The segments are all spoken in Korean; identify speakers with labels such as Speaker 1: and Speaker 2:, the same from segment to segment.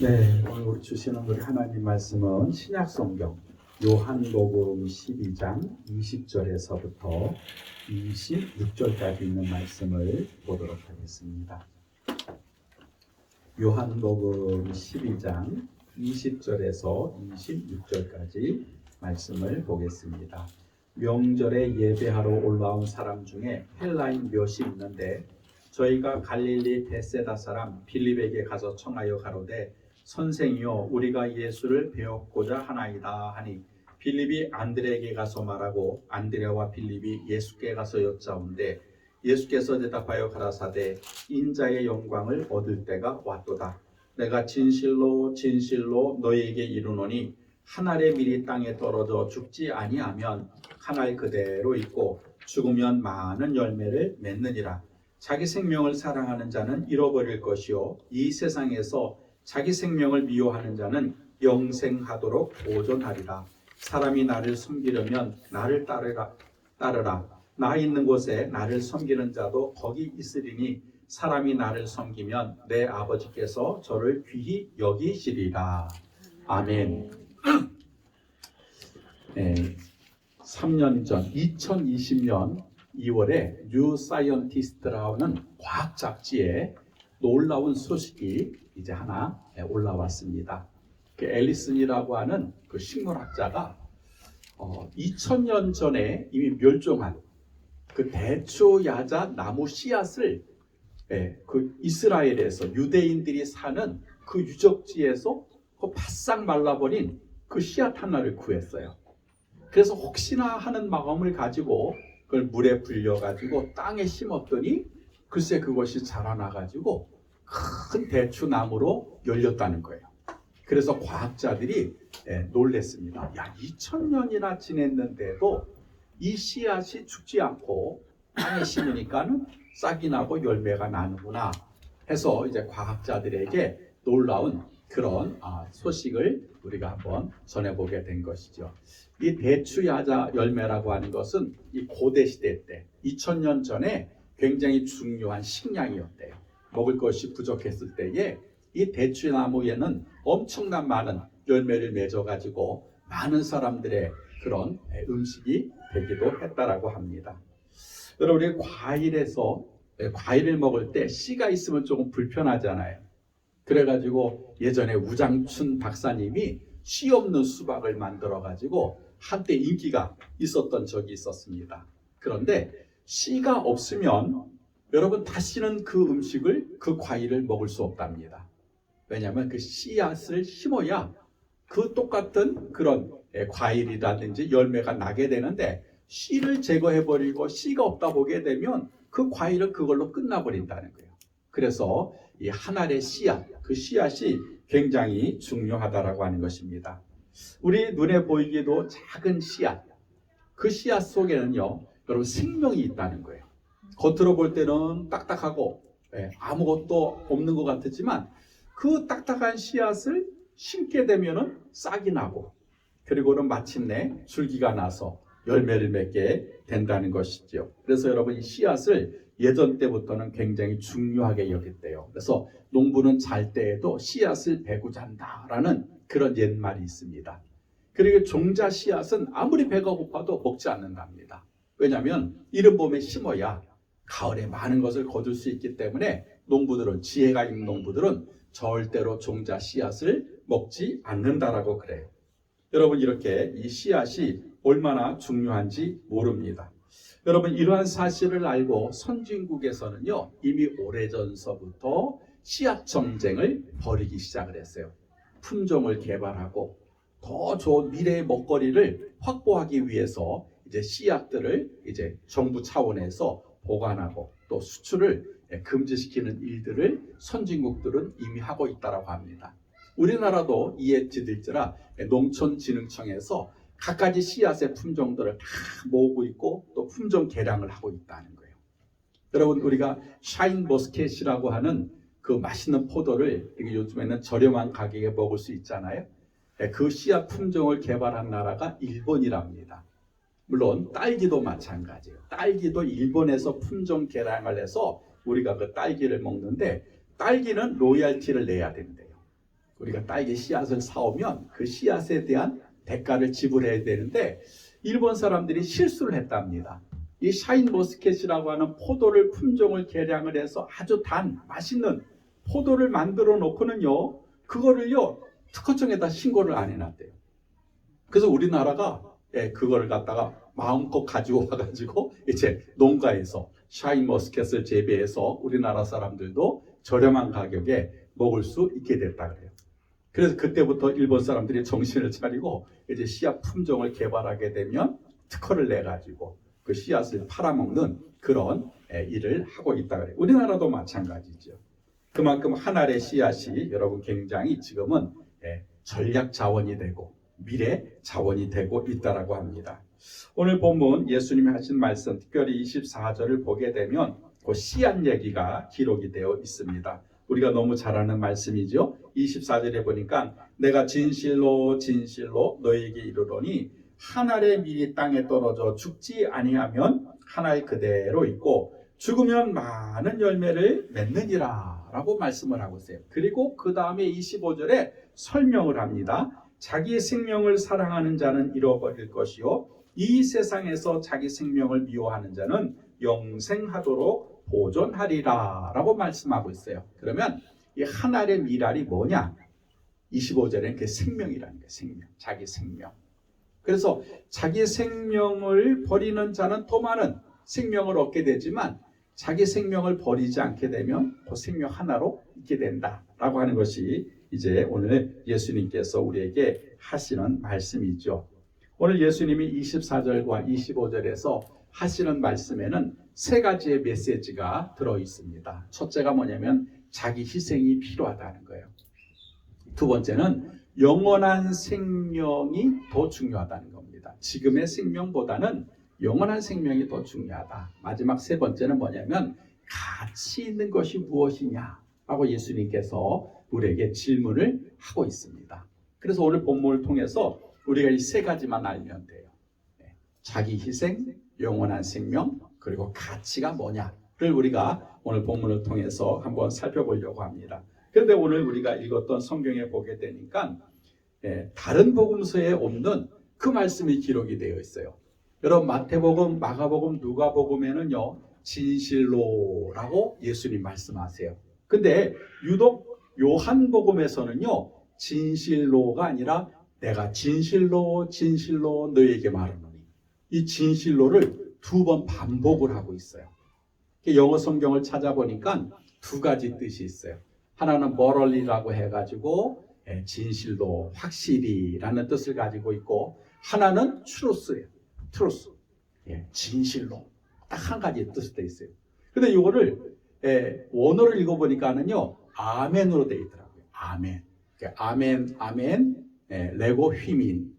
Speaker 1: 네, 오늘 주시는 우리 하나님 말씀은 신약성경 요한복음 12장 20절에서부터 26절까지 있는 말씀을 보도록 하겠습니다. 요한복음 12장 20절에서 26절까지 말씀을 보겠습니다. 명절에 예배하러 올라온 사람 중에 헬라인 몇이 있는데 저희가 갈릴리 베세다 사람 빌립에게 가서 청하여 가로되 선생이여 우리가 예수를 배웠고자 하나이다 하니 빌립이 안드레에게 가서 말하고 안드레와 빌립이 예수께 가서 여짜온대 예수께서 대답하여 가라사대 인자의 영광을 얻을 때가 왔도다. 내가 진실로 진실로 너희에게 이르노니 한 알의 밀이 땅에 떨어져 죽지 아니하면 한 알 그대로 있고 죽으면 많은 열매를 맺느니라. 자기 생명을 사랑하는 자는 잃어버릴 것이요 이 세상에서 자기 생명을 미워하는 자는 영생하도록 보존하리라. 사람이 나를 섬기려면 나를 따르라. 나 있는 곳에 나를 섬기는 자도 거기 있으리니 사람이 나를 섬기면 내 아버지께서 저를 귀히 여기시리라. 아멘. 네, 3년 전 2020년 2월에 뉴 사이언티스트라는 과학 잡지에 놀라운 소식이 이제 하나 올라왔습니다. 그 앨리슨이라고 하는 그 식물학자가 2000년 전에 이미 멸종한 그 대추야자 나무 씨앗을 그 이스라엘에서 유대인들이 사는 그 유적지에서 그 바싹 말라버린 그 씨앗 하나를 구했어요. 그래서 혹시나 하는 마음을 가지고 그걸 물에 불려가지고 땅에 심었더니 글쎄 그것이 자라나가지고 큰 대추나무로 열렸다는 거예요. 그래서 과학자들이 놀랬습니다. 야, 2000년이나 지냈는데도 이 씨앗이 죽지 않고 땅에 심으니까는 싹이 나고 열매가 나는구나 해서 이제 과학자들에게 놀라운 그런 소식을 우리가 한번 전해보게 된 것이죠. 이 대추야자 열매라고 하는 것은 이 고대 시대 때 2000년 전에 굉장히 중요한 식량이었대요. 먹을 것이 부족했을 때에 이 대추나무에는 엄청난 많은 열매를 맺어가지고 많은 사람들의 그런 음식이 되기도 했다라고 합니다. 여러분, 우리 과일을 먹을 때 씨가 있으면 조금 불편하잖아요. 그래가지고 예전에 우장춘 박사님이 씨 없는 수박을 만들어가지고 한때 인기가 있었던 적이 있었습니다. 그런데 씨가 없으면 여러분 다시는 그 음식을, 그 과일을 먹을 수 없답니다. 왜냐하면 그 씨앗을 심어야 그 똑같은 그런 과일이라든지 열매가 나게 되는데 씨를 제거해버리고 씨가 없다 보게 되면 그 과일은 그걸로 끝나버린다는 거예요. 그래서 이 한 알의 씨앗, 그 씨앗이 굉장히 중요하다라고 하는 것입니다. 우리 눈에 보이기도 작은 씨앗, 그 씨앗 속에는요, 여러분 생명이 있다는 거예요. 겉으로 볼 때는 딱딱하고 아무것도 없는 것 같지만 그 딱딱한 씨앗을 심게 되면은 싹이 나고 그리고는 마침내 줄기가 나서 열매를 맺게 된다는 것이죠. 그래서 여러분 이 씨앗을 예전 때부터는 굉장히 중요하게 여겼대요. 그래서 농부는 잘 때에도 씨앗을 베고 잔다라는 그런 옛말이 있습니다. 그리고 종자 씨앗은 아무리 배가 고파도 먹지 않는답니다. 왜냐하면 이른 봄에 심어야 가을에 많은 것을 거둘 수 있기 때문에 농부들은, 지혜가 있는 농부들은 절대로 종자 씨앗을 먹지 않는다라고 그래요. 여러분, 이렇게 이 씨앗이 얼마나 중요한지 모릅니다. 여러분, 이러한 사실을 알고 선진국에서는요, 이미 오래전서부터 씨앗 정쟁을 벌이기 시작을 했어요. 품종을 개발하고 더 좋은 미래의 먹거리를 확보하기 위해서 이제 씨앗들을 이제 정부 차원에서 보관하고 또 수출을 금지시키는 일들을 선진국들은 이미 하고 있다고 합니다. 우리나라도 이에 지들지라 농촌진흥청에서 갖가지 씨앗의 품종들을 다 모으고 있고 또 품종 개량을 하고 있다는 거예요. 여러분, 우리가 샤인머스켓이라고 하는 그 맛있는 포도를 요즘에는 저렴한 가격에 먹을 수 있잖아요. 그 씨앗 품종을 개발한 나라가 일본이랍니다. 물론 딸기도 마찬가지예요. 딸기도 일본에서 품종 개량을 해서 우리가 그 딸기를 먹는데 딸기는 로열티를 내야 된대요. 우리가 딸기 씨앗을 사오면 그 씨앗에 대한 대가를 지불해야 되는데 일본 사람들이 실수를 했답니다. 이 샤인 머스켓이라고 하는 포도를 품종을 개량을 해서 아주 단 맛있는 포도를 만들어 놓고는요, 그거를요 특허청에다 신고를 안 해놨대요. 그래서 우리나라가 그거를 갖다가 마음껏 가지고 와가지고 이제 농가에서 샤인 머스켓을 재배해서 우리나라 사람들도 저렴한 가격에 먹을 수 있게 됐다 그래요. 그래서 그때부터 일본 사람들이 정신을 차리고 이제 씨앗 품종을 개발하게 되면 특허를 내가지고 그 씨앗을 팔아먹는 그런 일을 하고 있다 그래요. 우리나라도 마찬가지죠. 그만큼 한 알의 씨앗이 여러분 굉장히 지금은 전략 자원이 되고 미래 자원이 되고 있다라고 합니다. 오늘 본문 예수님이 하신 말씀, 특별히 24절을 보게 되면 그 씨앗 얘기가 기록이 되어 있습니다. 우리가 너무 잘 아는 말씀이죠. 24절에 보니까 내가 진실로 진실로 너에게 이르노니 한 알의 밀이 땅에 떨어져 죽지 아니하면 한 알 그대로 있고 죽으면 많은 열매를 맺느니라 라고 말씀을 하고 있어요. 그리고 그 다음에 25절에 설명을 합니다. 자기 생명을 사랑하는 자는 잃어버릴 것이요 이 세상에서 자기 생명을 미워하는 자는 영생하도록 보존하리라 라고 말씀하고 있어요. 그러면 이 한 알의 밀알이 뭐냐? 25절에는 그 생명이라는 거예요. 생명, 자기 생명. 그래서 자기 생명을 버리는 자는 더 많은 생명을 얻게 되지만 자기 생명을 버리지 않게 되면 그 생명 하나로 있게 된다라고 하는 것이 이제 오늘 예수님께서 우리에게 하시는 말씀이죠. 오늘 예수님이 24절과 25절에서 하시는 말씀에는 세 가지의 메시지가 들어 있습니다. 첫째가 뭐냐면 자기 희생이 필요하다는 거예요. 두 번째는 영원한 생명이 더 중요하다는 겁니다. 지금의 생명보다는 영원한 생명이 더 중요하다. 마지막 세 번째는 뭐냐면 가치 있는 것이 무엇이냐라고 예수님께서 우리에게 질문을 하고 있습니다. 그래서 오늘 본문을 통해서 우리가 이 세 가지만 알면 돼요. 자기 희생, 영원한 생명, 그리고 가치가 뭐냐를 우리가 오늘 본문을 통해서 한번 살펴보려고 합니다. 그런데 오늘 우리가 읽었던 성경에 보게 되니까 다른 복음서에 없는 그 말씀이 기록이 되어 있어요. 여러분 마태복음, 마가복음, 누가복음에는요 진실로라고 예수님 말씀하세요. 근데 유독 요한복음에서는요 진실로가 아니라 내가 진실로 진실로 너에게 말하노니 이 진실로를 두 번 반복을 하고 있어요. 영어 성경을 찾아보니까 두 가지 뜻이 있어요. 하나는 morally라고 해가지고 진실로 확실히라는 뜻을 가지고 있고 하나는 truth예요. truth, 진실로 딱 한 가지 뜻이 돼 있어요. 근데 이거를 원어를 읽어보니까는요 아멘으로 돼 있더라고요. 아멘, 아멘, 아멘, 레고 휘민,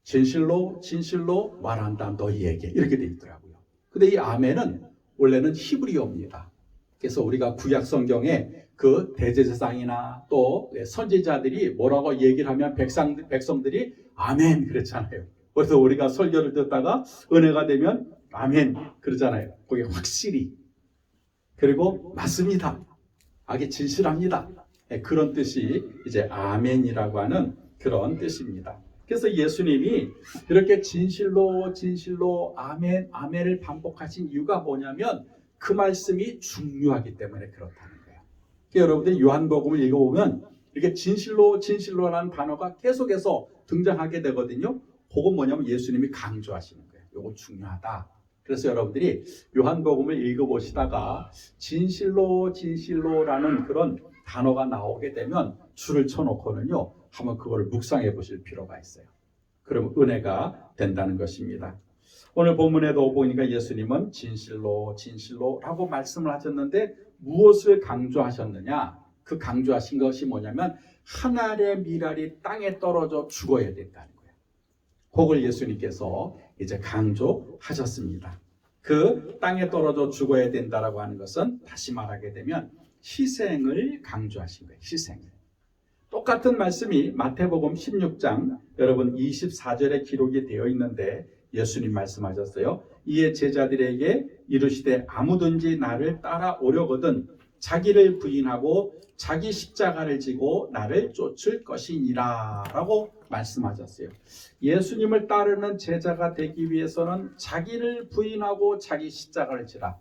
Speaker 1: 진실로 진실로 말한다 너희에게 이렇게 돼 있더라고요. 근데 이 아멘은 원래는 히브리어입니다. 그래서 우리가 구약 성경에 그 대제사장이나 또 선지자들이 뭐라고 얘기를 하면 백성들이 아멘 그랬잖아요. 그래서 우리가 설교를 듣다가 은혜가 되면 아멘 그러잖아요. 그게 확실히 그리고 맞습니다. 아게 진실합니다. 그런 뜻이 이제 아멘이라고 하는 그런 뜻입니다. 그래서 예수님이 이렇게 진실로 진실로 아멘 아멘을 반복하신 이유가 뭐냐면 그 말씀이 중요하기 때문에 그렇다는 거예요. 그러니까 여러분들 요한복음을 읽어보면 이렇게 진실로 진실로라는 단어가 계속해서 등장하게 되거든요. 그건 뭐냐면 예수님이 강조하시는 거예요. 이거 중요하다. 그래서 여러분들이 요한복음을 읽어보시다가 진실로 진실로라는 그런 단어가 나오게 되면 줄을 쳐놓고는요 한번 그거를 묵상해 보실 필요가 있어요. 그러면 은혜가 된다는 것입니다. 오늘 본문에도 보니까 예수님은 진실로 진실로라고 말씀을 하셨는데 무엇을 강조하셨느냐? 그 강조하신 것이 뭐냐면 한 알의 밀알이 땅에 떨어져 죽어야 된다는 거예요. 그걸 예수님께서 이제 강조하셨습니다. 그 땅에 떨어져 죽어야 된다라고 하는 것은 다시 말하게 되면 희생을 강조하신 거예요. 희생을. 똑같은 말씀이 마태복음 16장 여러분 24절에 기록이 되어 있는데 예수님 말씀하셨어요. 이에 제자들에게 이르시되 아무든지 나를 따라오려거든 자기를 부인하고 자기 십자가를 지고 나를 쫓을 것이니라 라고 말씀하셨어요. 예수님을 따르는 제자가 되기 위해서는 자기를 부인하고 자기 십자가를 지라.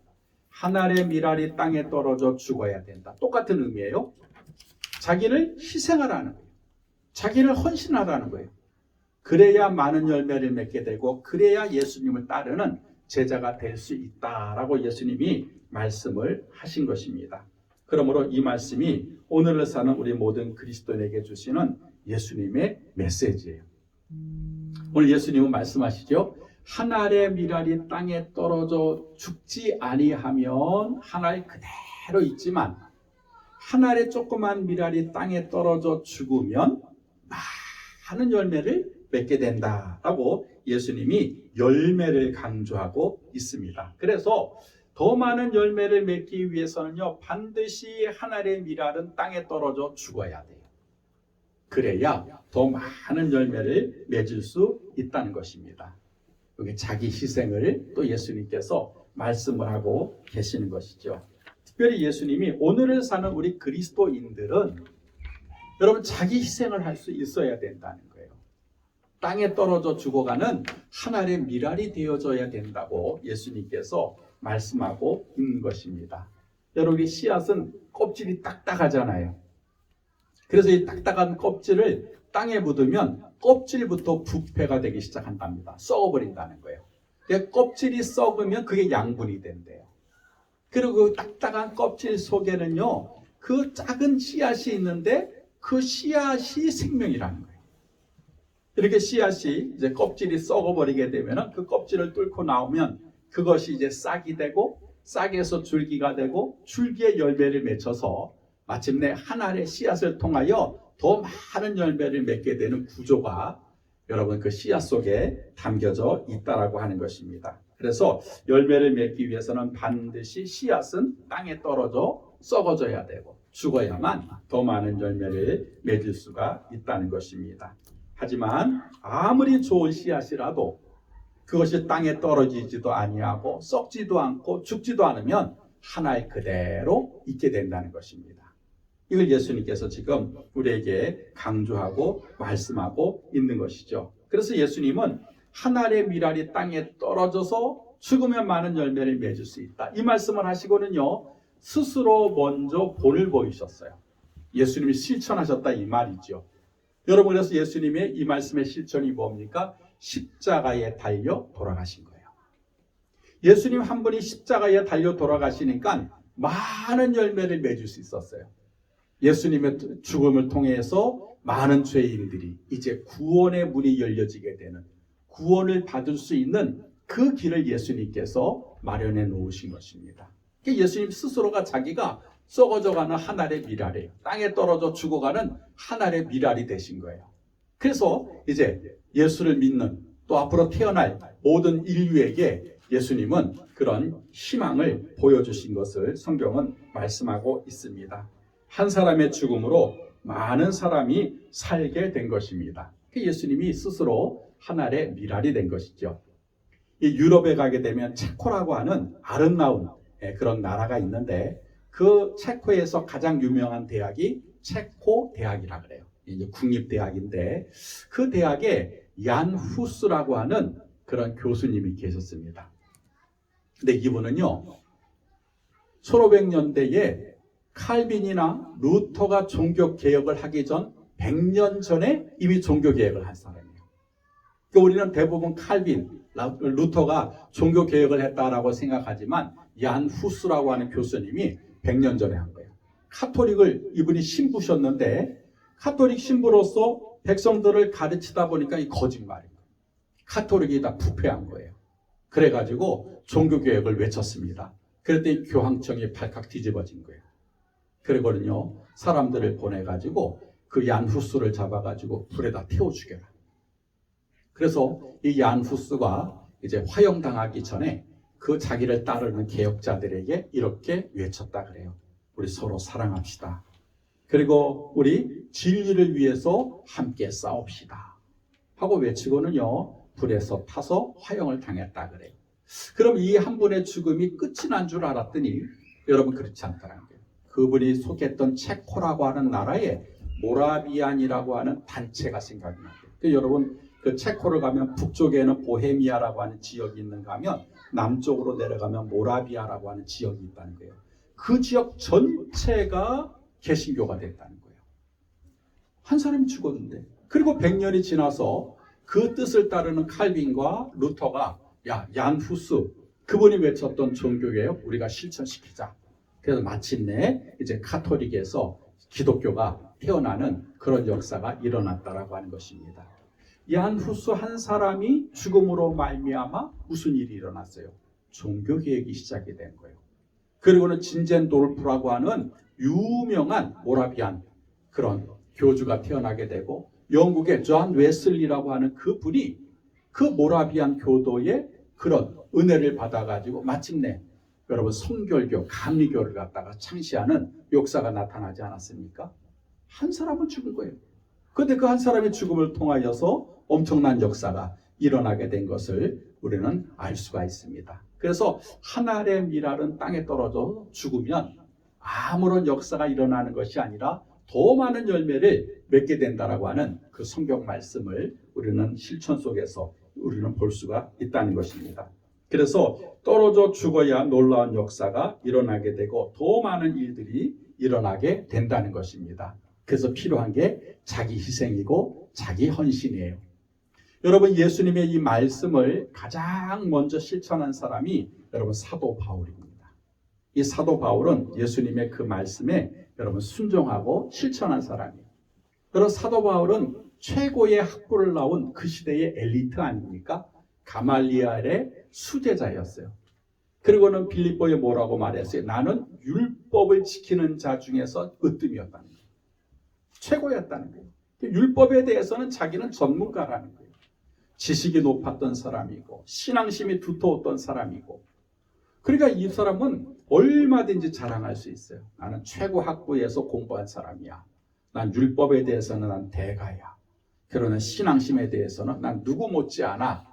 Speaker 1: 한 알의 밀알이 땅에 떨어져 죽어야 된다. 똑같은 의미예요. 자기를 희생하라는 거예요. 자기를 헌신하라는 거예요. 그래야 많은 열매를 맺게 되고 그래야 예수님을 따르는 제자가 될 수 있다라고 예수님이 말씀을 하신 것입니다. 그러므로 이 말씀이 오늘을 사는 우리 모든 그리스도인에게 주시는 예수님의 메시지예요. 오늘 예수님은 말씀하시죠. 한 알의 밀알이 땅에 떨어져 죽지 아니하면 한 알 그대로 있지만 한 알의 조그만 밀알이 땅에 떨어져 죽으면 많은 열매를 맺게 된다라고 예수님이 열매를 강조하고 있습니다. 그래서 더 많은 열매를 맺기 위해서는요, 반드시 한 알의 밀알은 땅에 떨어져 죽어야 돼요. 그래야 더 많은 열매를 맺을 수 있다는 것입니다. 여기 자기 희생을 또 예수님께서 말씀을 하고 계시는 것이죠. 특별히 예수님이 오늘을 사는 우리 그리스도인들은 여러분 자기 희생을 할 수 있어야 된다는 거예요. 땅에 떨어져 죽어가는 한 알의 밀알이 되어져야 된다고 예수님께서 말씀하고 있는 것입니다. 여러분 이 씨앗은 껍질이 딱딱하잖아요. 그래서 이 딱딱한 껍질을 땅에 묻으면 껍질부터 부패가 되기 시작한답니다. 썩어버린다는 거예요. 껍질이 썩으면 그게 양분이 된대요. 그리고 그 딱딱한 껍질 속에는요, 그 작은 씨앗이 있는데 그 씨앗이 생명이라는 거예요. 이렇게 씨앗이 이제 껍질이 썩어버리게 되면 그 껍질을 뚫고 나오면 그것이 이제 싹이 되고 싹에서 줄기가 되고 줄기에 열매를 맺혀서 마침내 한 알의 씨앗을 통하여 더 많은 열매를 맺게 되는 구조가 여러분 그 씨앗 속에 담겨져 있다라고 하는 것입니다. 그래서 열매를 맺기 위해서는 반드시 씨앗은 땅에 떨어져 썩어져야 되고 죽어야만 더 많은 열매를 맺을 수가 있다는 것입니다. 하지만 아무리 좋은 씨앗이라도 그것이 땅에 떨어지지도 아니하고 썩지도 않고 죽지도 않으면 한 알 그대로 있게 된다는 것입니다. 이걸 예수님께서 지금 우리에게 강조하고 말씀하고 있는 것이죠. 그래서 예수님은 한 알의 밀알이 땅에 떨어져서 죽으면 많은 열매를 맺을 수 있다. 이 말씀을 하시고는요, 스스로 먼저 본을 보이셨어요. 예수님이 실천하셨다 이 말이죠. 여러분 그래서 예수님의 이 말씀의 실천이 뭡니까? 십자가에 달려 돌아가신 거예요. 예수님 한 분이 십자가에 달려 돌아가시니까 많은 열매를 맺을 수 있었어요. 예수님의 죽음을 통해서 많은 죄인들이 이제 구원의 문이 열려지게 되는, 구원을 받을 수 있는 그 길을 예수님께서 마련해 놓으신 것입니다. 예수님 스스로가 자기가 썩어져가는 한 알의 밀알이에요. 땅에 떨어져 죽어가는 한 알의 밀알이 되신 거예요. 그래서 이제 예수를 믿는 또 앞으로 태어날 모든 인류에게 예수님은 그런 희망을 보여주신 것을 성경은 말씀하고 있습니다. 한 사람의 죽음으로 많은 사람이 살게 된 것입니다. 예수님이 스스로 한 알의 밀알이 된 것이죠. 이 유럽에 가게 되면 체코라고 하는 아름다운 그런 나라가 있는데 그 체코에서 가장 유명한 대학이 체코 대학이라 그래요. 이제 국립대학인데 그 대학에 얀 후스라고 하는 그런 교수님이 계셨습니다. 근데 이분은요 1500년대에 칼빈이나 루터가 종교개혁을 하기 전 100년 전에 이미 종교개혁을 한 사람이에요. 그러니까 우리는 대부분 칼빈, 루터가 종교개혁을 했다라고 생각하지만 얀 후스라고 하는 교수님이 100년 전에 한 거예요. 카톨릭을 이분이 신부셨는데 카톨릭 신부로서 백성들을 가르치다 보니까 이 거짓말이에요. 카톨릭이 다 부패한 거예요. 그래가지고 종교개혁을 외쳤습니다. 그랬더니 교황청이 발칵 뒤집어진 거예요. 그러거든요. 사람들을 보내가지고 그 얀 후스를 잡아가지고 불에다 태워 죽여라. 그래서 이 얀 후스가 이제 화형당하기 전에 그 자기를 따르는 개혁자들에게 이렇게 외쳤다 그래요. 우리 서로 사랑합시다. 그리고 우리 진리를 위해서 함께 싸웁시다. 하고 외치고는요 불에서 타서 화형을 당했다 그래요. 그럼 이 한 분의 죽음이 끝이 난 줄 알았더니 여러분 그렇지 않다는 거예요. 그분이 속했던 체코라고 하는 나라에 모라비안이라고 하는 단체가 생각이 나요. 여러분 그 체코를 가면 북쪽에는 보헤미아라고 하는 지역이 있는가 하면 남쪽으로 내려가면 모라비아라고 하는 지역이 있다는 거예요. 그 지역 전체가 개신교가 됐다는 거예요. 한 사람이 죽었는데, 그리고 100년이 지나서 그 뜻을 따르는 칼빈과 루터가 얀 후스, 그분이 외쳤던 종교개혁 우리가 실천시키자. 그래서 마침내 이제 카톨릭에서 기독교가 태어나는 그런 역사가 일어났다라고 하는 것입니다. 얀 후스 한 사람이 죽음으로 말미암아 무슨 일이 일어났어요? 종교개혁이 시작이 된 거예요. 그리고는 진젠도르프라고 하는 유명한 모라비안 그런 교주가 태어나게 되고, 영국의 존 웨슬리라고 하는 그분이 그 모라비안 교도의 그런 은혜를 받아가지고 마침내 여러분 성결교, 감리교를 갖다가 창시하는 역사가 나타나지 않았습니까? 한 사람은 죽은 거예요. 그런데 그 한 사람의 죽음을 통하여서 엄청난 역사가 일어나게 된 것을 우리는 알 수가 있습니다. 그래서 한 알의 밀알은 땅에 떨어져 죽으면 아무런 역사가 일어나는 것이 아니라 더 많은 열매를 맺게 된다라고 하는 그 성경 말씀을 우리는 실천 속에서 우리는 볼 수가 있다는 것입니다. 그래서 떨어져 죽어야 놀라운 역사가 일어나게 되고 더 많은 일들이 일어나게 된다는 것입니다. 그래서 필요한 게 자기 희생이고 자기 헌신이에요. 여러분 예수님의 이 말씀을 가장 먼저 실천한 사람이 여러분 사도 바울입니다. 이 사도 바울은 예수님의 그 말씀에 여러분 순종하고 실천한 사람이에요. 여러분 사도 바울은 최고의 학부를 나온 그 시대의 엘리트 아닙니까? 가말리엘의 수제자였어요. 그리고는 빌립보에 뭐라고 말했어요? 나는 율법을 지키는 자 중에서 으뜸이었다는 거예요. 최고였다는 거예요. 율법에 대해서는 자기는 전문가라는 거예요. 지식이 높았던 사람이고 신앙심이 두터웠던 사람이고, 그러니까 이 사람은 얼마든지 자랑할 수 있어요. 나는 최고 학부에서 공부한 사람이야. 난 율법에 대해서는 난 대가야. 그러나 신앙심에 대해서는 난 누구 못지않아.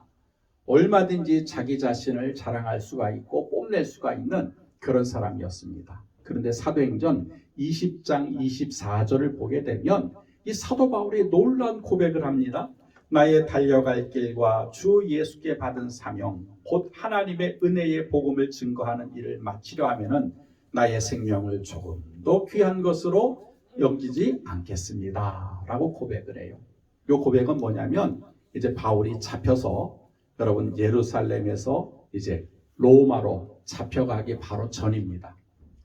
Speaker 1: 얼마든지 자기 자신을 자랑할 수가 있고 뽐낼 수가 있는 그런 사람이었습니다. 그런데 사도행전 20장 24절을 보게 되면 이 사도 바울이 놀라운 고백을 합니다. 나의 달려갈 길과 주 예수께 받은 사명, 곧 하나님의 은혜의 복음을 증거하는 일을 마치려 하면은 나의 생명을 조금도 귀한 것으로 여기지 않겠습니다. 라고 고백을 해요. 이 고백은 뭐냐면 이제 바울이 잡혀서 여러분 예루살렘에서 이제 로마로 잡혀가기 바로 전입니다.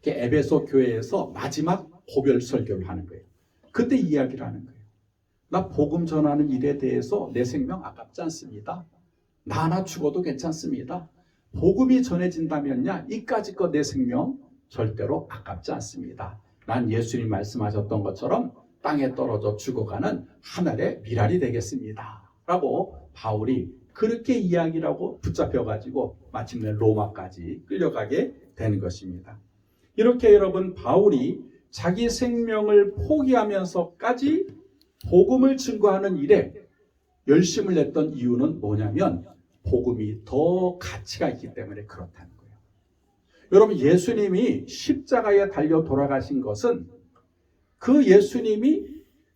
Speaker 1: 에베소 교회에서 마지막 고별 설교를 하는 거예요. 그때 이야기를 하는 거예요. 나 복음 전하는 일에 대해서 내 생명 아깝지 않습니다. 나 하나 죽어도 괜찮습니다. 복음이 전해진다면야 이까짓 거 내 생명 절대로 아깝지 않습니다. 난 예수님 말씀하셨던 것처럼 땅에 떨어져 죽어가는 한 알의 밀알이 되겠습니다. 라고 바울이 그렇게 이야기를 하고 붙잡혀가지고 마침내 로마까지 끌려가게 되는 것입니다. 이렇게 여러분 바울이 자기 생명을 포기하면서까지 복음을 증거하는 일에 열심을 냈던 이유는 뭐냐면 복음이 더 가치가 있기 때문에 그렇다는 거예요. 여러분 예수님이 십자가에 달려 돌아가신 것은 그 예수님이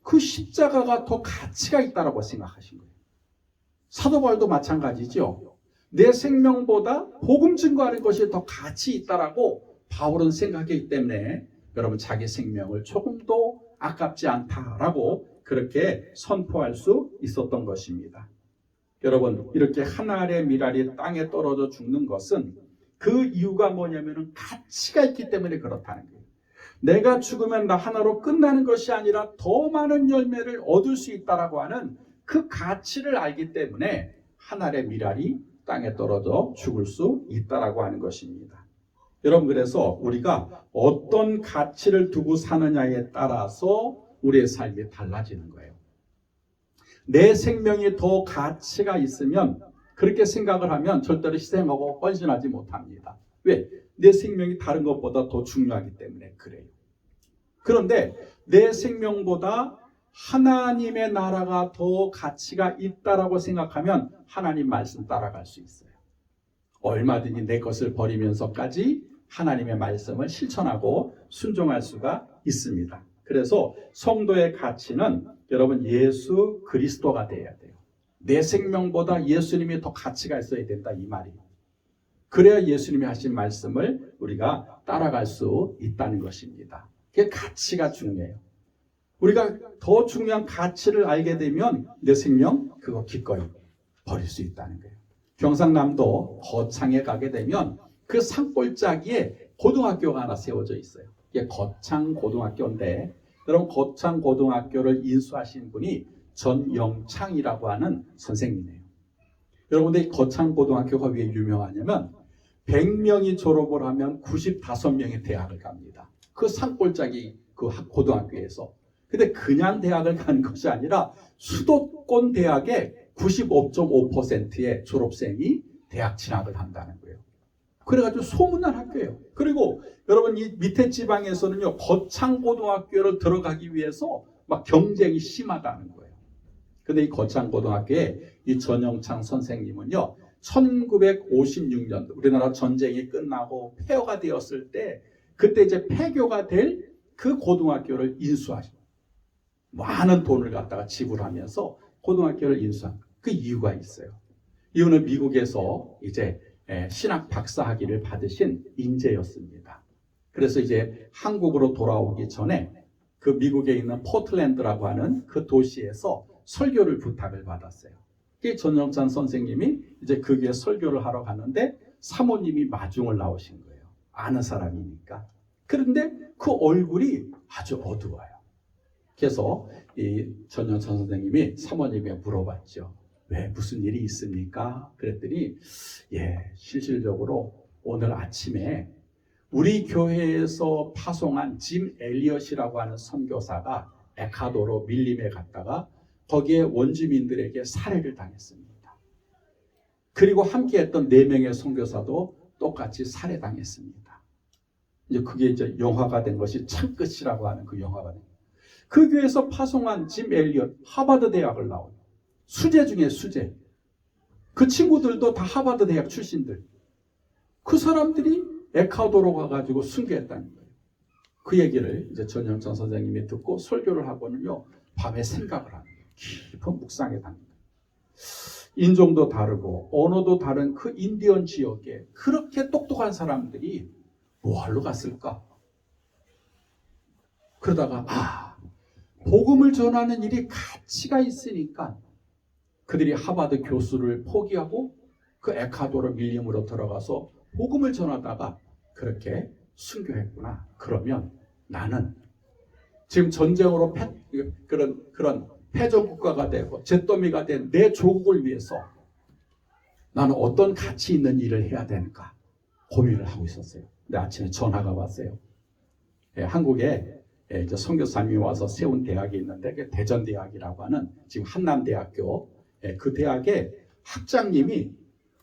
Speaker 1: 그 십자가가 더 가치가 있다고 생각하신 거예요. 사도 바울도 마찬가지죠. 내 생명보다 복음 증거하는 것이 더 가치 있다라고 바울은 생각하기 때문에 여러분 자기 생명을 조금도 아깝지 않다라고 그렇게 선포할 수 있었던 것입니다. 여러분 이렇게 한 알의 밀알이 땅에 떨어져 죽는 것은 그 이유가 뭐냐면 가치가 있기 때문에 그렇다는 거예요. 내가 죽으면 나 하나로 끝나는 것이 아니라 더 많은 열매를 얻을 수 있다라고 하는 그 가치를 알기 때문에 한 알의 밀알이 땅에 떨어져 죽을 수 있다라고 하는 것입니다. 여러분 그래서 우리가 어떤 가치를 두고 사느냐에 따라서 우리의 삶이 달라지는 거예요. 내 생명이 더 가치가 있으면 그렇게 생각을 하면 절대로 희생하고 헌신하지 못합니다. 왜? 내 생명이 다른 것보다 더 중요하기 때문에 그래요. 그런데 내 생명보다 하나님의 나라가 더 가치가 있다라고 생각하면 하나님 말씀 따라갈 수 있어요. 얼마든지 내 것을 버리면서까지 하나님의 말씀을 실천하고 순종할 수가 있습니다. 그래서 성도의 가치는 여러분 예수 그리스도가 되어야 돼요. 내 생명보다 예수님이 더 가치가 있어야 된다 이 말이에요. 그래야 예수님이 하신 말씀을 우리가 따라갈 수 있다는 것입니다. 그게 가치가 중요해요. 우리가 더 중요한 가치를 알게 되면 내 생명 그거 기꺼이 버릴 수 있다는 거예요. 경상남도 거창에 가게 되면 그 산골짜기에 고등학교가 하나 세워져 있어요. 이게 거창고등학교인데 여러분 거창고등학교를 인수하신 분이 전영창이라고 하는 선생님이에요. 여러분들 거창고등학교가 왜 유명하냐면 100명이 졸업을 하면 95명이 대학을 갑니다. 그 산골짜기 그 고등학교에서. 근데 그냥 대학을 가는 것이 아니라 수도권 대학의 95.5%의 졸업생이 대학 진학을 한다는 거예요. 그래가지고 소문난 학교예요. 그리고 여러분 이 밑에 지방에서는요 거창고등학교를 들어가기 위해서 막 경쟁이 심하다는 거예요. 근데 이 거창고등학교에 이 전영창 선생님은요 1956년 우리나라 전쟁이 끝나고 폐허가 되었을 때 그때 이제 폐교가 될 그 고등학교를 인수하시고 많은 돈을 갖다가 지불하면서 고등학교를 인수한 그 이유가 있어요. 이유는 미국에서 이제 신학 박사 학위를 받으신 인재였습니다. 그래서 이제 한국으로 돌아오기 전에 그 미국에 있는 포틀랜드라고 하는 그 도시에서 설교를 부탁을 받았어요. 그 전영찬 선생님이 이제 거기에 설교를 하러 갔는데 사모님이 마중을 나오신 거예요. 아는 사람이니까. 그런데 그 얼굴이 아주 어두워요. 그래서 이 전영찬 선생님이 사모님에게 물어봤죠. 왜 무슨 일이 있습니까? 그랬더니 실질적으로 오늘 아침에 우리 교회에서 파송한 짐 엘리엇이라고 하는 선교사가 에콰도르 밀림에 갔다가 거기에 원주민들에게 살해를 당했습니다. 그리고 함께했던 4명의 선교사도 똑같이 살해당했습니다. 이제 그게 이제 영화가 된 것이 창끝이라고 하는 그 영화가 된 거예요. 그 교회에서 파송한 짐 엘리엇 하버드 대학을 나온 수재 중에 수재. 그 친구들도 다 하버드 대학 출신들. 그 사람들이 에콰도르 가가지고 순교했다는 거예요. 그 얘기를 이제 전영찬 선생님이 듣고 설교를 하고는요 밤에 생각을 합니다. 깊은 묵상에 답니다. 인종도 다르고 언어도 다른 그 인디언 지역에 그렇게 똑똑한 사람들이 뭐하러 갔을까? 그러다가 복음을 전하는 일이 가치가 있으니까 그들이 하버드 교수를 포기하고 그 에콰도르 밀림으로 들어가서 복음을 전하다가 그렇게 순교했구나. 그러면 나는 지금 전쟁으로 그런 패전국가가 되고 잿더미가 된 내 조국을 위해서 나는 어떤 가치 있는 일을 해야 되는가 고민을 하고 있었어요. 근데 아침에 전화가 왔어요. 한국에 이제 선교사님이 와서 세운 대학이 있는데 그 대전대학이라고 하는 지금 한남대학교 그 대학의 학장님이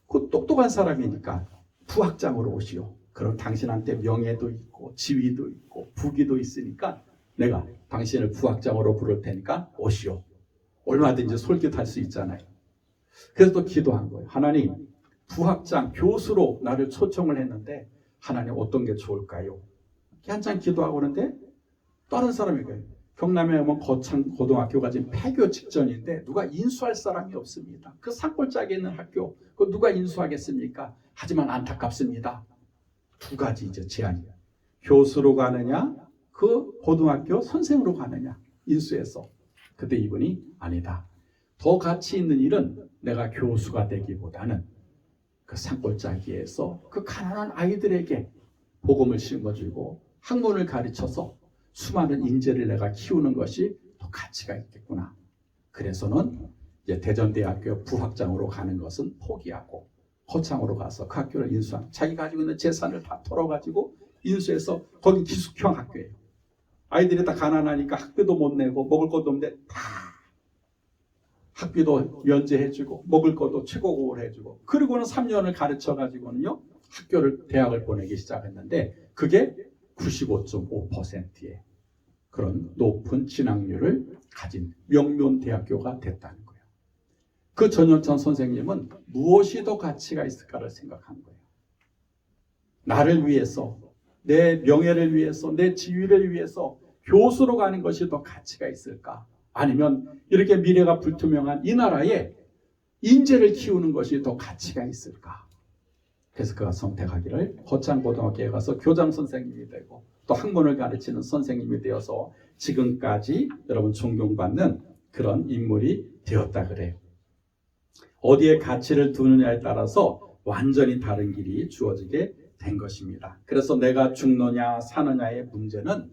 Speaker 1: 그 똑똑한 사람이니까 부학장으로 오시오. 그럼 당신한테 명예도 있고 지위도 있고 부귀도 있으니까 내가 당신을 부학장으로 부를 테니까 오시오. 얼마든지 솔깃할 수 있잖아요. 그래서 또 기도한 거예요. 하나님, 부학장, 교수로 나를 초청을 했는데 하나님 어떤 게 좋을까요? 한참 기도하고 있는데 다른 사람이 거예요. 경남에 오면 거창고등학교가 지금 폐교 직전인데 누가 인수할 사람이 없습니다. 그 산골짜기에 있는 학교 그 누가 인수하겠습니까? 하지만 안타깝습니다. 2가지 이제 제안이에요. 교수로 가느냐 그 고등학교 선생으로 가느냐 인수해서. 그때 이분이 아니다. 더 가치 있는 일은 내가 교수가 되기보다는 그 산골짜기에서 그 가난한 아이들에게 복음을 심어주고 학문을 가르쳐서 수많은 인재를 내가 키우는 것이 더 가치가 있겠구나. 그래서는 이제 대전대학교 부학장으로 가는 것은 포기하고 거창으로 가서 그 학교를 인수한 자기 가지고 있는 재산을 다 털어가지고 인수해서 거기 기숙형 학교예요. 아이들이 다 가난하니까 학비도 못 내고 먹을 것도 없는데 다 학비도 면제해주고 먹을 것도 최고급으로 해주고 그리고는 3년을 가르쳐가지고는요 대학을 보내기 시작했는데 그게 95.5%의 그런 높은 진학률을 가진 명문대학교가 됐다는 거예요. 그 전현천 선생님은 무엇이 더 가치가 있을까를 생각한 거예요. 나를 위해서, 내 명예를 위해서, 내 지위를 위해서 교수로 가는 것이 더 가치가 있을까? 아니면 이렇게 미래가 불투명한 이 나라에 인재를 키우는 것이 더 가치가 있을까? 그래서 그가 선택하기를 허창고등학교에 가서 교장 선생님이 되고 또 학문을 가르치는 선생님이 되어서 지금까지 여러분 존경받는 그런 인물이 되었다 그래요. 어디에 가치를 두느냐에 따라서 완전히 다른 길이 주어지게 된 것입니다. 그래서 내가 죽느냐 사느냐의 문제는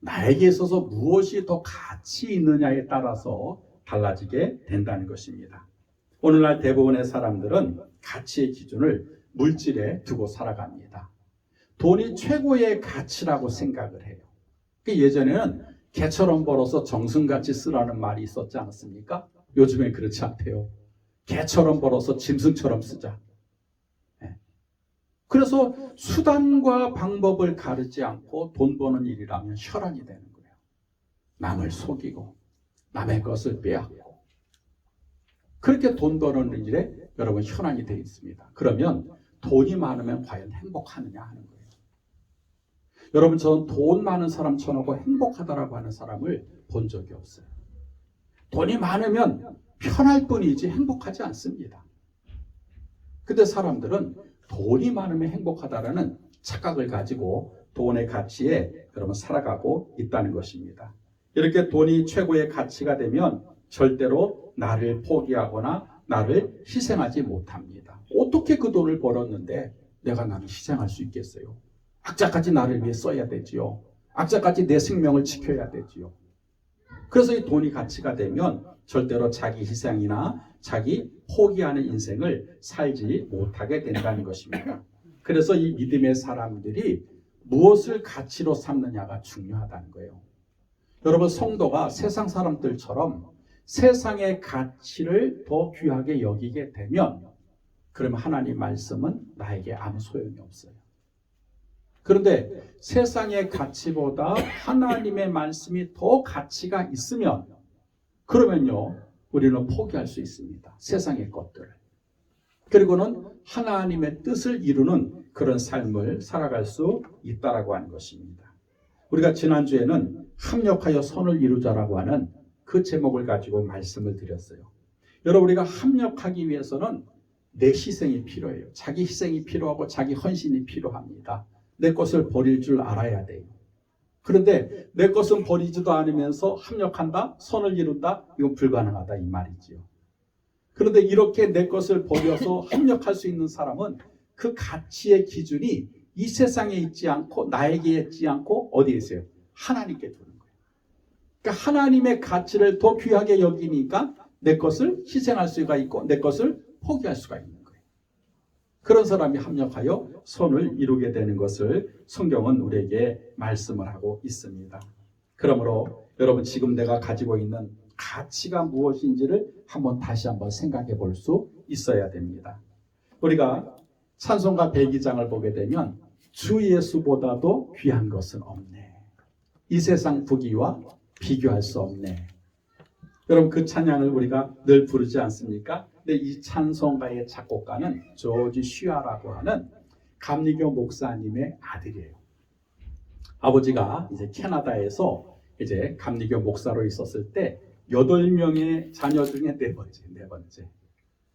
Speaker 1: 나에게 있어서 무엇이 더 가치 있느냐에 따라서 달라지게 된다는 것입니다. 오늘날 대부분의 사람들은 가치의 기준을 물질에 두고 살아갑니다. 돈이 최고의 가치라고 생각을 해요. 예전에는 개처럼 벌어서 정승같이 쓰라는 말이 있었지 않았습니까? 요즘엔 그렇지 않대요. 개처럼 벌어서 짐승처럼 쓰자. 그래서 수단과 방법을 가르지 않고 돈 버는 일이라면 혈안이 되는 거예요. 남을 속이고 남의 것을 빼앗고 그렇게 돈 버는 일에 여러분 혈안이 되어 있습니다. 그러면 돈이 많으면 과연 행복하느냐 하는 거예요. 여러분 저는 돈 많은 사람 쳐놓고 행복하다라고 하는 사람을 본 적이 없어요. 돈이 많으면 편할 뿐이지 행복하지 않습니다. 근데 사람들은 돈이 많으면 행복하다라는 착각을 가지고 돈의 가치에 여러분 살아가고 있다는 것입니다. 이렇게 돈이 최고의 가치가 되면 절대로 나를 포기하거나 나를 희생하지 못합니다. 어떻게 그 돈을 벌었는데 내가 나를 희생할 수 있겠어요? 악자까지 나를 위해 써야 되지요. 악자까지 내 생명을 지켜야 되지요. 그래서 이 돈이 가치가 되면 절대로 자기 희생이나 자기 포기하는 인생을 살지 못하게 된다는 것입니다. 그래서 이 믿음의 사람들이 무엇을 가치로 삼느냐가 중요하다는 거예요. 여러분 성도가 세상 사람들처럼 세상의 가치를 더 귀하게 여기게 되면 그러면 하나님 말씀은 나에게 아무 소용이 없어요. 그런데 세상의 가치보다 하나님의 말씀이 더 가치가 있으면 그러면요 우리는 포기할 수 있습니다. 세상의 것들을. 그리고는 하나님의 뜻을 이루는 그런 삶을 살아갈 수 있다라고 하는 것입니다. 우리가 지난주에는 합력하여 선을 이루자라고 하는 그 제목을 가지고 말씀을 드렸어요. 여러분 우리가 합력하기 위해서는 내 희생이 필요해요. 자기 희생이 필요하고 자기 헌신이 필요합니다. 내 것을 버릴 줄 알아야 돼요. 그런데 내 것은 버리지도 않으면서 합력한다, 선을 이룬다, 이건 불가능하다 이 말이지요. 그런데 이렇게 내 것을 버려서 합력할 수 있는 사람은 그 가치의 기준이 이 세상에 있지 않고 나에게 있지 않고 어디에 있어요? 하나님께 두는 거예요. 그러니까 하나님의 가치를 더 귀하게 여기니까 내 것을 희생할 수가 있고 내 것을 포기할 수가 있는 거예요. 그런 사람이 합력하여 선을 이루게 되는 것을 성경은 우리에게 말씀을 하고 있습니다. 그러므로 여러분 지금 내가 가지고 있는 가치가 무엇인지를 다시 한번 생각해 볼 수 있어야 됩니다. 우리가 찬송가 102장을 보게 되면 주 예수보다도 귀한 것은 없네. 이 세상 부귀와 비교할 수 없네. 여러분 그 찬양을 우리가 늘 부르지 않습니까? 근데 이 찬송가의 작곡가는 조지 쉬아라고 하는 감리교 목사님의 아들이에요. 아버지가 이제 캐나다에서 이제 감리교 목사로 있었을 때 8명의 자녀 중에 네 번째.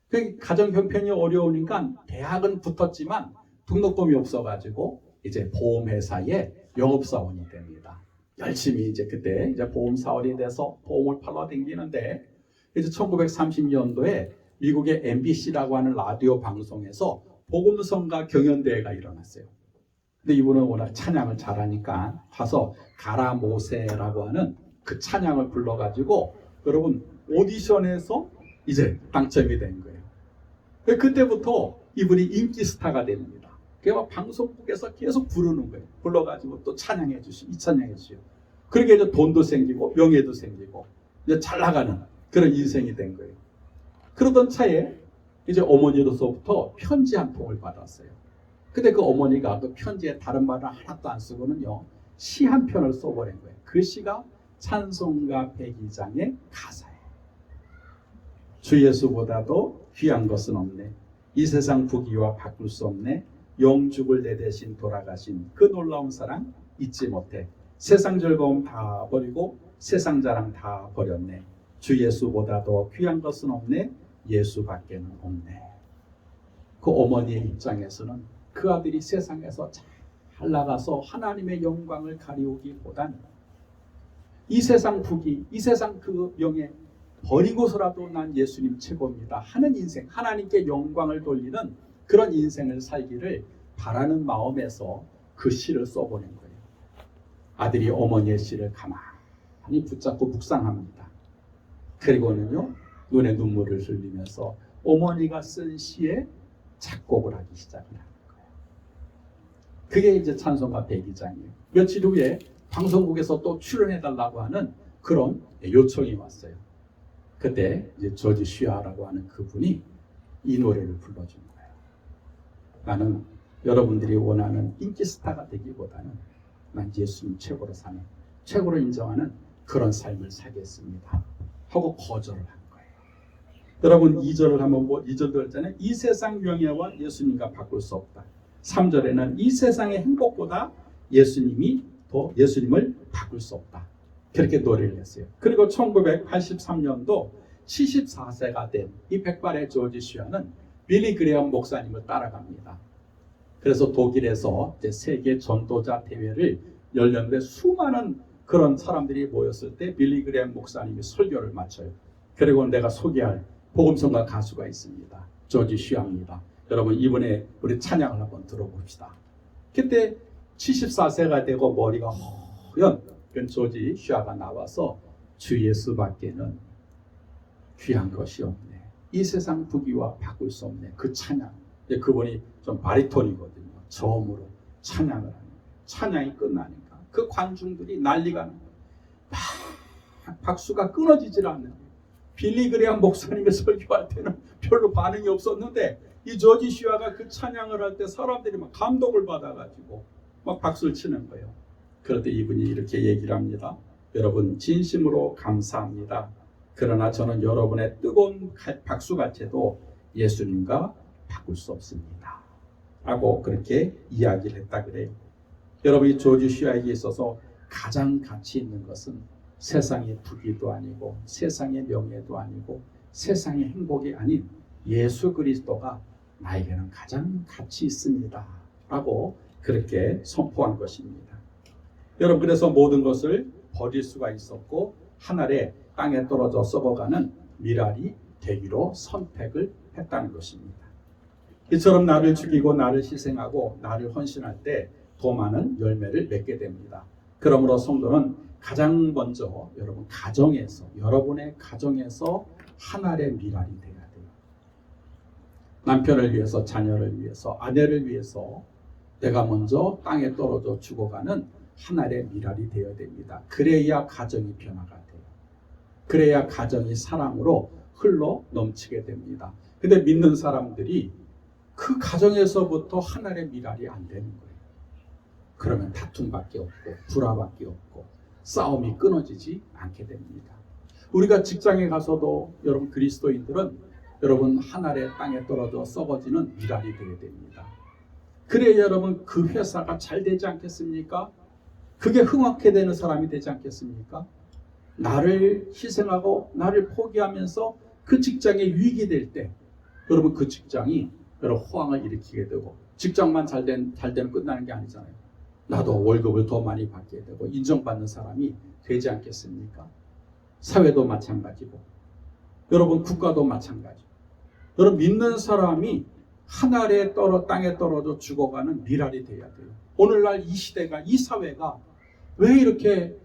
Speaker 1: 그 가정 형편이 어려우니까 대학은 붙었지만 등록금이 없어가지고 이제 보험회사의 영업사원이 됩니다. 열심히 이제 그때 이제 보험사원이 돼서 보험을 팔러 다니는데 이제 1930년도에 미국의 MBC라고 하는 라디오 방송에서 복음성가 경연대회가 일어났어요. 근데 이분은 워낙 찬양을 잘하니까 가서 가라 모세라고 하는 그 찬양을 불러가지고 여러분 오디션에서 이제 당첨이 된 거예요. 그때부터 이분이 인기 스타가 됩니다. 그래서 방송국에서 계속 부르는 거예요. 불러가지고 또 찬양해 주시고 이 찬양해 주시고 그렇게 이제 돈도 생기고 명예도 생기고 이제 잘 나가는 그런 인생이 된 거예요. 그러던 차에 이제 어머니로서부터 편지 한 통을 받았어요. 근데 그 어머니가 그 편지에 다른 말을 하나도 안 쓰고는요 시 한 편을 써버린 거예요. 그 시가 찬송가 102장의 가사예요. 주 예수보다도 귀한 것은 없네. 이 세상 부귀와 바꿀 수 없네. 영죽을 내 대신 돌아가신 그 놀라운 사랑 잊지 못해. 세상 즐거움 다 버리고 세상 자랑 다 버렸네. 주 예수보다도 귀한 것은 없네. 예수밖에는 없네. 그 어머니의 입장에서는 그 아들이 세상에서 잘 나가서 하나님의 영광을 가리우기보단 이 세상 부귀, 이 세상 그 명예 버리고서라도 난 예수님 최고입니다 하는 인생, 하나님께 영광을 돌리는 그런 인생을 살기를 바라는 마음에서 그 시를 써보낸 거예요. 아들이 어머니의 시를 가만히 붙잡고 묵상합니다. 그리고는요, 눈에 눈물을 흘리면서 어머니가 쓴 시에 작곡을 하기 시작을 하는 거예요. 그게 이제 찬송가 102장이에요. 며칠 후에 방송국에서 또 출연해달라고 하는 그런 요청이 왔어요. 그때 이제 조지 쉬아라고 하는 그분이 이 노래를 불러준 거예요. 나는 여러분들이 원하는 인기 스타가 되기보다는 난 예수님 최고로 사는, 최고로 인정하는 그런 삶을 살겠습니다 하고 거절을 한 거예요. 여러분 2절을 한번 2절도 했잖아요. 이 세상 명예와 예수님과 바꿀 수 없다. 3절에는 이 세상의 행복보다 예수님을 바꿀 수 없다. 그렇게 노래를 했어요. 그리고 1983년도 74세가 된 이 백발의 조지 쉬아는 빌리 그레엄 목사님을 따라갑니다. 그래서 독일에서 이제 세계 전도자 대회를 열렸는데 수많은 그런 사람들이 모였을 때 빌리 그레엄 목사님이 설교를 마쳐요. 그리고 내가 소개할 복음성가 가수가 있습니다. 조지 쉬아입니다. 여러분 이번에 우리 찬양을 한번 들어봅시다. 그때 74세가 되고 머리가 허연 그 조지 쉬아가 나와서 주 예수밖에는 귀한 것이 없네. 이 세상 부귀와 바꿀 수 없네. 그 찬양. 그분이 좀 바리톤이거든요. 저음으로 찬양을 하는 거예요. 찬양이 끝나니까 그 관중들이 난리가 나는 거예요. 막 박수가 끊어지질 않는 거예요. 빌리 그레엄 목사님의 설교할 때는 별로 반응이 없었는데 이 조지 쉬아가 그 찬양을 할 때 사람들이 막 감동을 받아가지고 막 박수를 치는 거예요. 그럴 때 이분이 이렇게 얘기를 합니다. 여러분 진심으로 감사합니다. 그러나 저는 여러분의 뜨거운 박수같이도 예수님과 바꿀 수 없습니다 라고 그렇게 이야기를 했다 그래요. 여러분 이 조지 쉬아에게 있어서 가장 가치 있는 것은 세상의 부귀도 아니고 세상의 명예도 아니고 세상의 행복이 아닌 예수 그리스도가 나에게는 가장 가치 있습니다 라고 그렇게 선포한 것입니다. 여러분 그래서 모든 것을 버릴 수가 있었고 하늘에 땅에 떨어져 썩어가는 미랄이 되기로 선택을 했다는 것입니다. 이처럼 나를 죽이고 나를 희생하고 나를 헌신할 때 더 많은 열매를 맺게 됩니다. 그러므로 성도는 가장 먼저 여러분의 가정에서 하늘의 미랄이 되어야 돼요. 남편을 위해서, 자녀를 위해서, 아내를 위해서 내가 먼저 땅에 떨어져 죽어가는 하늘의 미랄이 되어야 됩니다. 그래야 가정이 변화가 돼요. 그래야 가정이 사랑으로 흘러 넘치게 됩니다. 근데 믿는 사람들이 그 가정에서부터 하늘의 미랄이 안 되는 거예요. 그러면 다툼밖에 없고 불화밖에 없고 싸움이 끊어지지 않게 됩니다. 우리가 직장에 가서도 여러분 그리스도인들은 여러분 하늘의 땅에 떨어져 썩어지는 미랄이 되어야 됩니다. 그래야 여러분 그 회사가 잘 되지 않겠습니까? 그게 흥하게 되는 사람이 되지 않겠습니까? 나를 희생하고 나를 포기하면서 그 직장에 유익이 될 때 여러분 그 직장이 여러분 호황을 일으키게 되고 직장만 잘 되면 끝나는 게 아니잖아요. 나도 월급을 더 많이 받게 되고 인정받는 사람이 되지 않겠습니까? 사회도 마찬가지고 여러분 국가도 마찬가지고 여러분 믿는 사람이 하늘에 땅에 떨어져 죽어가는 미랄이 돼야 돼요. 오늘날 이 시대가 이 사회가 왜 이렇게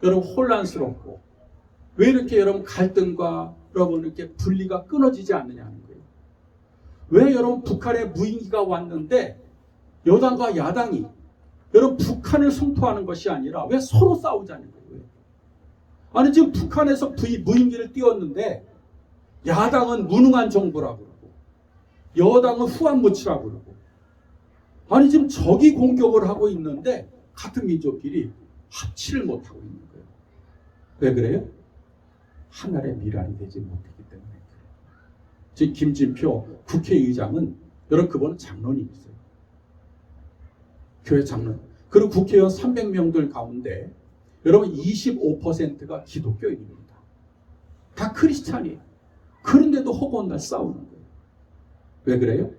Speaker 1: 여러분 혼란스럽고 왜 이렇게 여러분 갈등과 여러분 이렇게 분리가 끊어지지 않느냐는 거예요. 왜 여러분 북한에 무인기가 왔는데 여당과 야당이 여러분 북한을 성토하는 것이 아니라 왜 서로 싸우자는 거예요. 아니 지금 북한에서 무인기를 띄웠는데 야당은 무능한 정부라고 그러고 여당은 후한무치라고 그러고 아니 지금 적이 공격을 하고 있는데 같은 민족끼리 합치를 못하고 있는 거예요. 왜 그래요? 하늘의 미랄이 되지 못했기 때문에 그래요. 지금 김진표 국회의장은 여러분 그분은 장로님이세요. 교회 장로. 그리고 국회의원 300명들 가운데 여러분 25%가 기독교인입니다. 다 크리스찬이에요. 그런데도 허구한 날 싸우는 거예요. 왜 그래요?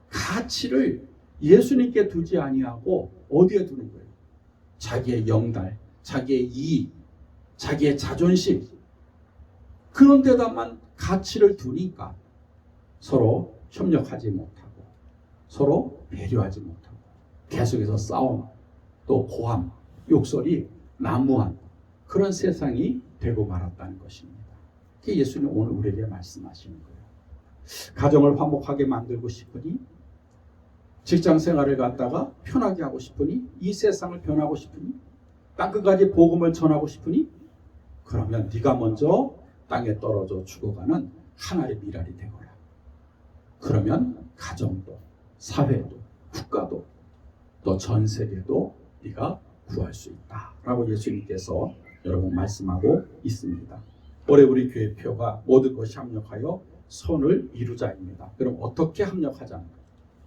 Speaker 1: 가치를 예수님께 두지 아니하고 어디에 두는 거예요? 자기의 영달, 자기의 이익, 자기의 자존심, 그런 데다만 가치를 두니까 서로 협력하지 못하고 서로 배려하지 못하고 계속해서 싸움, 또 고함, 욕설이 난무한 그런 세상이 되고 말았다는 것입니다. 그게 예수님 오늘 우리에게 말씀하시는 거예요. 가정을 화목하게 만들고 싶으니, 직장 생활을 갖다가 편하게 하고 싶으니, 이 세상을 변하고 싶으니, 땅끝까지 복음을 전하고 싶으니, 그러면 네가 먼저 땅에 떨어져 죽어가는 하나의 미랄이 되거라. 그러면 가정도, 사회도, 국가도, 또 전 세계도 네가 구할 수 있다라고 예수님께서 여러분 말씀하고 있습니다. 올해 우리 교회 표가 모든 것이 합력하여 선을 이루자입니다. 그럼 어떻게 합력하자는 거예요?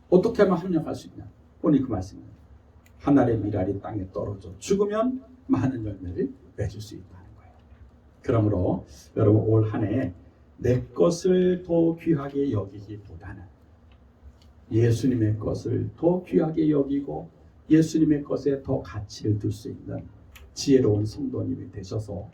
Speaker 1: 어떻게 하면 합력할 수 있냐? 오늘 그 말씀입니다. 하나의 미랄이 땅에 떨어져 죽으면 많은 열매를 맺을 수 있다는 거예요. 그러므로 여러분 올 한 해 내 것을 더 귀하게 여기기보다는 예수님의 것을 더 귀하게 여기고 예수님의 것에 더 가치를 둘 수 있는 지혜로운 성도님이 되셔서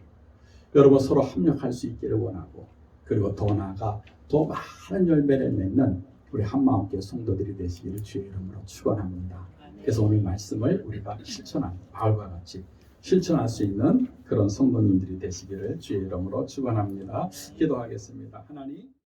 Speaker 1: 여러분 서로 합력할 수 있기를 원하고, 그리고 더 나아가 더 많은 열매를 맺는 우리 한마음교회 성도들이 되시기를 주의 이름으로 축원합니다. 그래서 오늘 말씀을 우리가 실천하는, 바울과 같이 실천할 수 있는 그런 성도님들이 되시기를 주의 이름으로 축원합니다. 기도하겠습니다. 하나님.